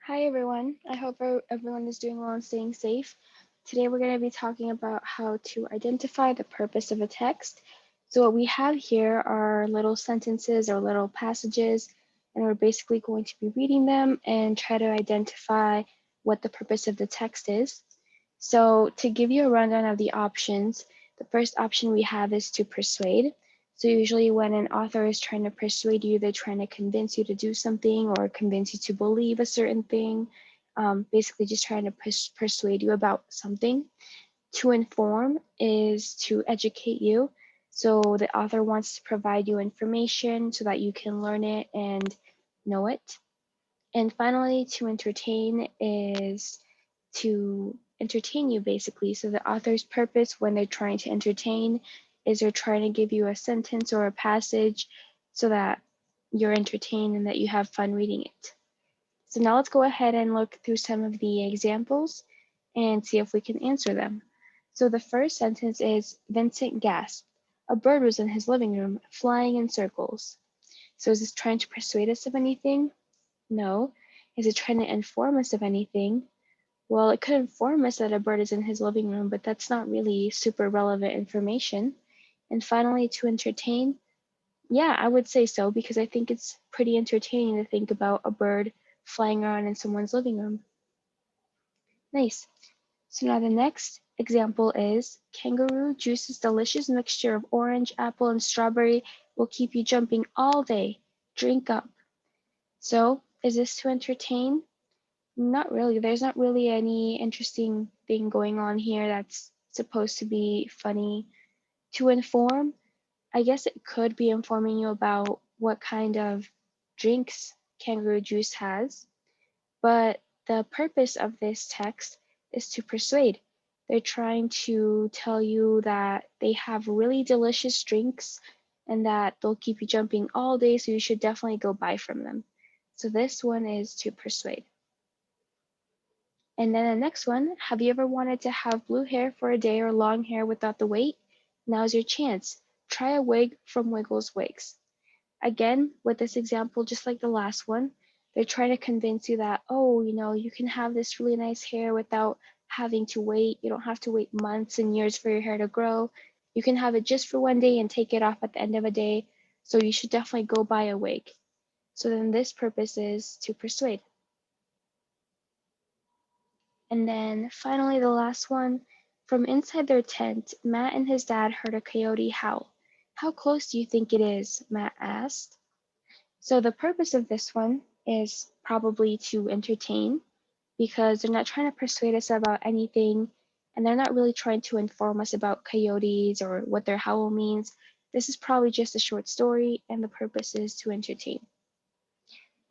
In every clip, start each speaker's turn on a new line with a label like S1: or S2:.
S1: Hi everyone. I hope everyone is doing well and staying safe. Today we're going to be talking about how to identify the purpose of a text. So what we have here are little sentences or little passages, and we're basically going to be reading them and try to identify what the purpose of the text is. So to give you a rundown of the options, the first option we have is to persuade. So usually when an author is trying to persuade you, they're trying to convince you to do something or convince you to believe a certain thing, basically just trying to persuade you about something. To inform is to educate you. So the author wants to provide you information so that you can learn it and know it. And finally, to entertain is to entertain you basically. So the author's purpose when they're trying to entertain is they're trying to give you a sentence or a passage so that you're entertained and that you have fun reading it. So now let's go ahead and look through some of the examples and see if we can answer them. So the first sentence is Vincent gasped. A bird was in his living room, flying in circles. So is this trying to persuade us of anything? No. Is it trying to inform us of anything? Well, it could inform us that a bird is in his living room, but that's not really super relevant information. And finally, to entertain, yeah, I would say so because I think it's pretty entertaining to think about a bird flying around in someone's living room. Nice. So now the next example is kangaroo juice's delicious mixture of orange, apple, and strawberry will keep you jumping all day. Drink up. So is this to entertain? Not really. There's not really any interesting thing going on here that's supposed to be funny. To inform, I guess it could be informing you about what kind of drinks kangaroo juice has, but the purpose of this text is to persuade. They're trying to tell you that they have really delicious drinks and that they'll keep you jumping all day, so you should definitely go buy from them. So this one is to persuade. And then the next one, have you ever wanted to have blue hair for a day or long hair without the weight? Now's your chance. Try a wig from Wiggles Wigs. Again, with this example, just like the last one, they're trying to convince you that, oh, you can have this really nice hair without having to wait. You don't have to wait months and years for your hair to grow. You can have it just for one day and take it off at the end of a day. So you should definitely go buy a wig. So then this purpose is to persuade. And then finally, the last one. From inside their tent, Matt and his dad heard a coyote howl. How close do you think it is? Matt asked. So the purpose of this one is probably to entertain because they're not trying to persuade us about anything and they're not really trying to inform us about coyotes or what their howl means. This is probably just a short story and the purpose is to entertain.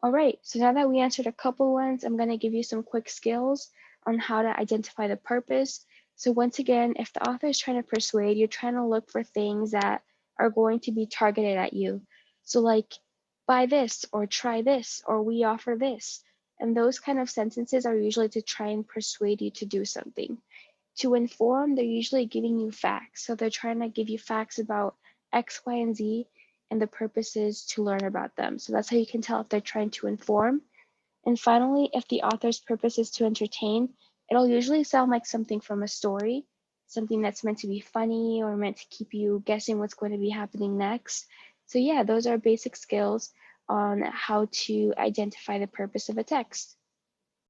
S1: All right, so now that we answered a couple ones, I'm going to give you some quick skills on how to identify the purpose. So once again, if the author is trying to persuade, you're trying to look for things that are going to be targeted at you. So like, buy this, or try this, or we offer this. And those kind of sentences are usually to try and persuade you to do something. To inform, they're usually giving you facts. So they're trying to give you facts about X, Y, and Z, and the purpose is to learn about them. So that's how you can tell if they're trying to inform. And finally, if the author's purpose is to entertain, it'll usually sound like something from a story, something that's meant to be funny or meant to keep you guessing what's going to be happening next. So yeah, those are basic skills on how to identify the purpose of a text.